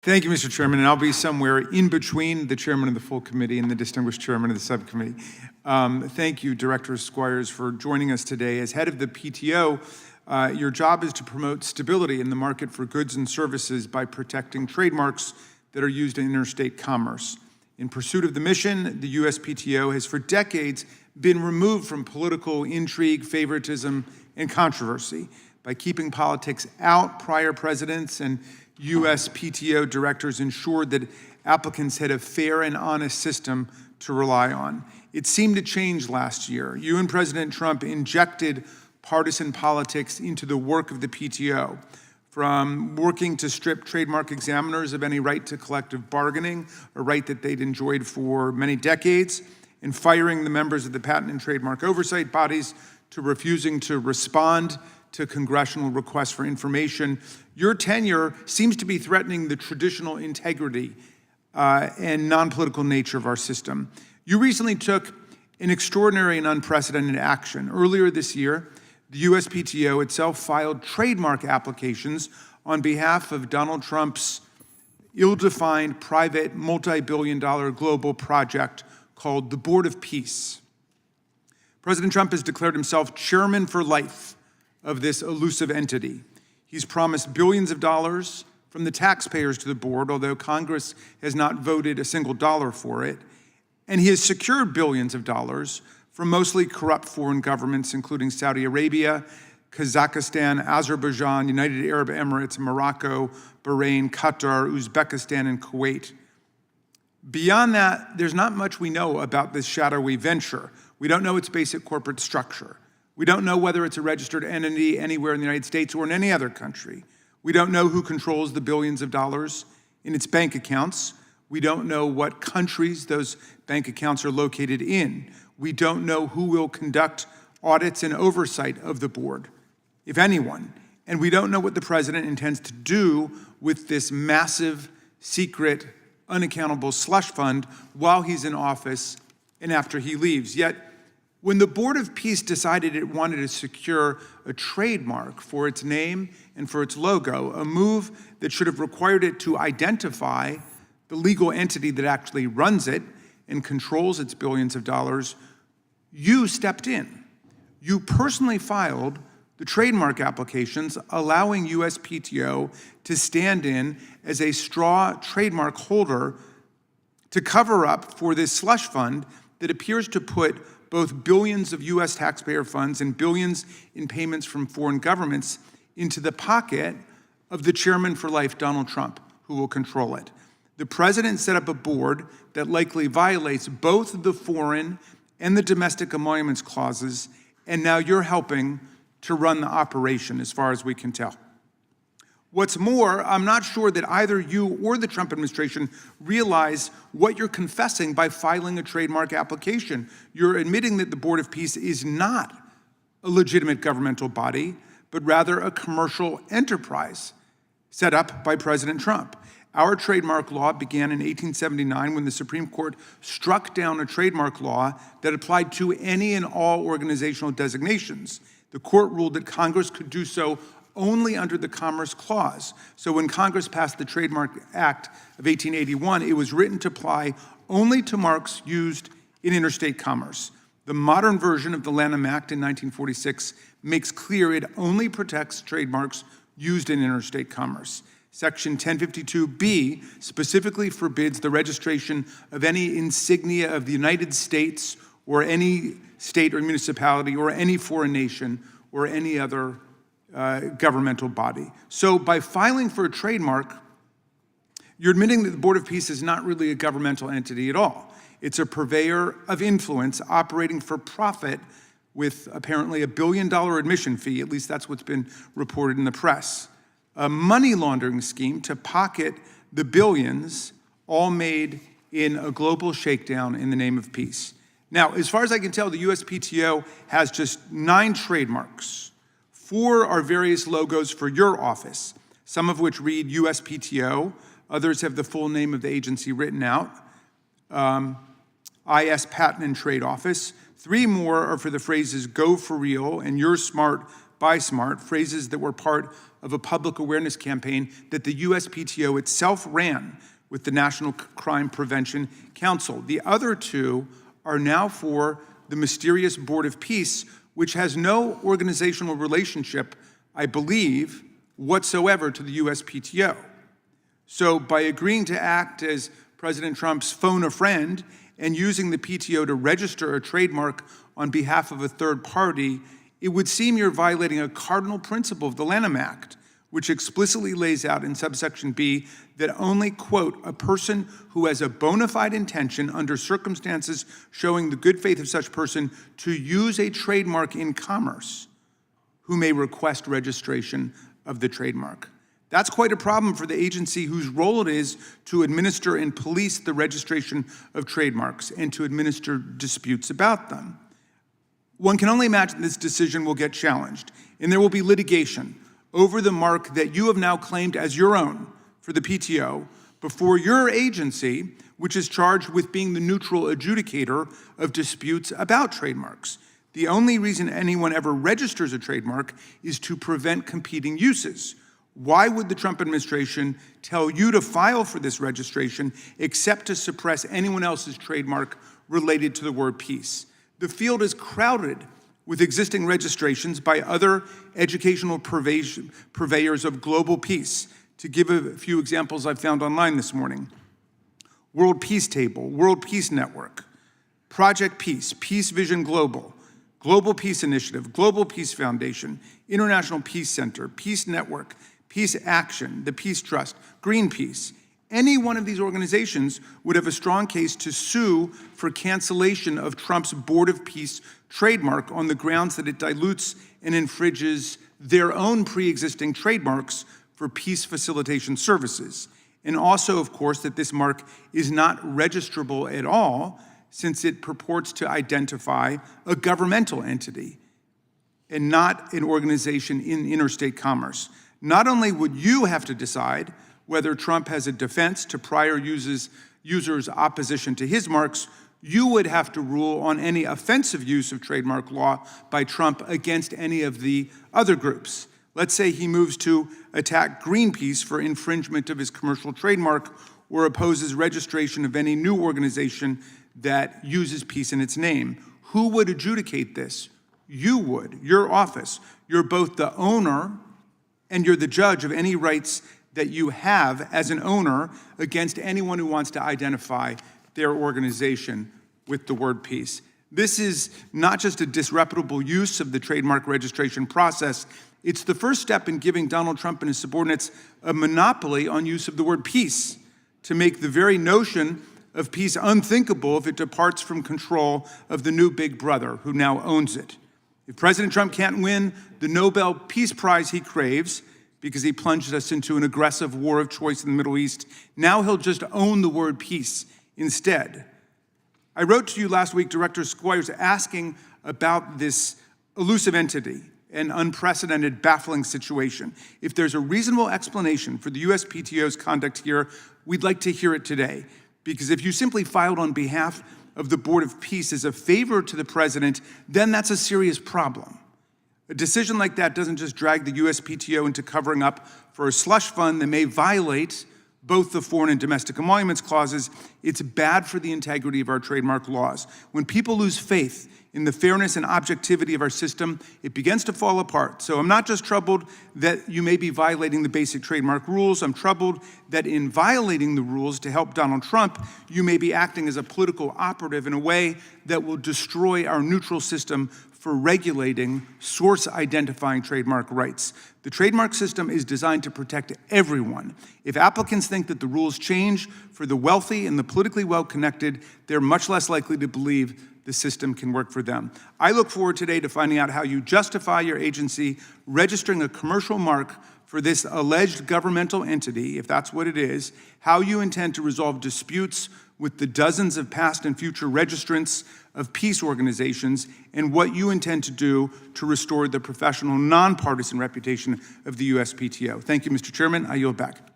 Thank you, Mr. Chairman, and I'll be somewhere in between the chairman of the full committee and the distinguished chairman of the subcommittee. Thank you, Director Squires, for joining us today. As head of the PTO, your job is to promote stability in the market for goods and services by protecting trademarks that are used in interstate commerce. In pursuit of the mission, the USPTO has for decades been removed from political intrigue, favoritism, and controversy. By keeping politics out, prior presidents and USPTO directors ensured that applicants had a fair and honest system to rely on. It seemed to change last year. You and President Trump injected partisan politics into the work of the PTO, from working to strip trademark examiners of any right to collective bargaining, a right that they'd enjoyed for many decades, and firing the members of the patent and trademark oversight bodies, to refusing to respond to congressional requests for information. Your tenure seems to be threatening the traditional integrity and non-political nature of our system. You recently took an extraordinary and unprecedented action. Earlier this year, the USPTO itself filed trademark applications on behalf of Donald Trump's ill-defined private multi-billion-dollar global project called the Board of Peace. President Trump has declared himself chairman for life of this elusive entity. He's promised billions of dollars from the taxpayers to the board, although Congress has not voted a single dollar for it. And he has secured billions of dollars from mostly corrupt foreign governments, including Saudi Arabia, Kazakhstan, Azerbaijan, United Arab Emirates, Morocco, Bahrain, Qatar, Uzbekistan, and Kuwait. Beyond that, there's not much we know about this shadowy venture. We don't know its basic corporate structure. We don't know whether it's a registered entity anywhere in the United States or in any other country. We don't know who controls the billions of dollars in its bank accounts. We don't know what countries those bank accounts are located in. We don't know who will conduct audits and oversight of the board, if anyone. And we don't know what the president intends to do with this massive, secret, unaccountable slush fund while he's in office and after he leaves. Yet, when the Board of Peace decided it wanted to secure a trademark for its name and for its logo, a move that should have required it to identify the legal entity that actually runs it and controls its billions of dollars, you stepped in. You personally filed the trademark applications, allowing USPTO to stand in as a straw trademark holder to cover up for this slush fund that appears to put both billions of U.S. taxpayer funds and billions in payments from foreign governments into the pocket of the chairman for life, Donald Trump, who will control it. The president set up a board that likely violates both the foreign and the domestic emoluments clauses, and now you're helping to run the operation, as far as we can tell. What's more, I'm not sure that either you or the Trump administration realize what you're confessing by filing a trademark application. You're admitting that the Board of Peace is not a legitimate governmental body, but rather a commercial enterprise set up by President Trump. Our trademark law began in 1879 when the Supreme Court struck down a trademark law that applied to any and all organizational designations. The court ruled that Congress could do so only under the Commerce Clause. So when Congress passed the Trademark Act of 1881, it was written to apply only to marks used in interstate commerce. The modern version of the Lanham Act in 1946 makes clear it only protects trademarks used in interstate commerce. Section 1052B specifically forbids the registration of any insignia of the United States or any state or municipality or any foreign nation or any other governmental body. So by filing for a trademark, you're admitting that the Board of Peace is not really a governmental entity at all. It's a purveyor of influence operating for profit with apparently $1 billion admission fee, at least that's what's been reported in the press. A money laundering scheme to pocket the billions, all made in a global shakedown in the name of peace. Now, as far as I can tell, the USPTO has just 9 trademarks. 4 are various logos for your office, some of which read USPTO. Others have the full name of the agency written out. IS Patent and Trade Office. 3 more are for the phrases "Go for Real" and "You're Smart, buy smart, phrases that were part of a public awareness campaign that the USPTO itself ran with the National Crime Prevention Council. The other two are now for the mysterious Board of Peace, which has no organizational relationship, I believe, whatsoever to the USPTO. So by agreeing to act as President Trump's phone a friend and using the PTO to register a trademark on behalf of a third party, it would seem you're violating a cardinal principle of the Lanham Act, which explicitly lays out in subsection B that only, quote, a person who has a bona fide intention under circumstances showing the good faith of such person to use a trademark in commerce who may request registration of the trademark. That's quite a problem for the agency whose role it is to administer and police the registration of trademarks and to administer disputes about them. One can only imagine this decision will get challenged, and there will be litigation over the mark that you have now claimed as your own for the PTO before your agency, which is charged with being the neutral adjudicator of disputes about trademarks. The only reason anyone ever registers a trademark is to prevent competing uses. Why would the Trump administration tell you to file for this registration except to suppress anyone else's trademark related to the word peace? The field is crowded with existing registrations by other educational purveyors of global peace. To give a few examples I found online this morning: World Peace Table, World Peace Network, Project Peace, Peace Vision Global, Global Peace Initiative, Global Peace Foundation, International Peace Center, Peace Network, Peace Action, the Peace Trust, Greenpeace. Any one of these organizations would have a strong case to sue for cancellation of Trump's Board of Peace trademark on the grounds that it dilutes and infringes their own pre-existing trademarks for peace facilitation services. And also, of course, that this mark is not registrable at all, since it purports to identify a governmental entity and not an organization in interstate commerce. Not only would you have to decide whether Trump has a defense to prior users' opposition to his marks, you would have to rule on any offensive use of trademark law by Trump against any of the other groups. Let's say he moves to attack Greenpeace for infringement of his commercial trademark or opposes registration of any new organization that uses peace in its name. Who would adjudicate this? You would, your office. You're both the owner and you're the judge of any rights that you have as an owner against anyone who wants to identify their organization with the word peace. This is not just a disreputable use of the trademark registration process, it's the first step in giving Donald Trump and his subordinates a monopoly on use of the word peace to make the very notion of peace unthinkable if it departs from control of the new big brother who now owns it. If President Trump can't win the Nobel Peace Prize he craves because he plunged us into an aggressive war of choice in the Middle East, now he'll just own the word peace instead. I wrote to you last week, Director Squires, asking about this elusive entity, an unprecedented, baffling situation. If there's a reasonable explanation for the USPTO's conduct here, we'd like to hear it today. Because if you simply filed on behalf of the Board of Peace as a favor to the president, then that's a serious problem. A decision like that doesn't just drag the USPTO into covering up for a slush fund that may violate both the foreign and domestic emoluments clauses. It's bad for the integrity of our trademark laws. When people lose faith in the fairness and objectivity of our system, it begins to fall apart. So I'm not just troubled that you may be violating the basic trademark rules. I'm troubled that in violating the rules to help Donald Trump, you may be acting as a political operative in a way that will destroy our neutral system for regulating source-identifying trademark rights. The trademark system is designed to protect everyone. If applicants think that the rules change for the wealthy and the politically well-connected, they're much less likely to believe the system can work for them. I look forward today to finding out how you justify your agency registering a commercial mark for this alleged governmental entity, if that's what it is, how you intend to resolve disputes with the dozens of past and future registrants of peace organizations, and what you intend to do to restore the professional, nonpartisan reputation of the USPTO. Thank you, Mr. Chairman. I yield back.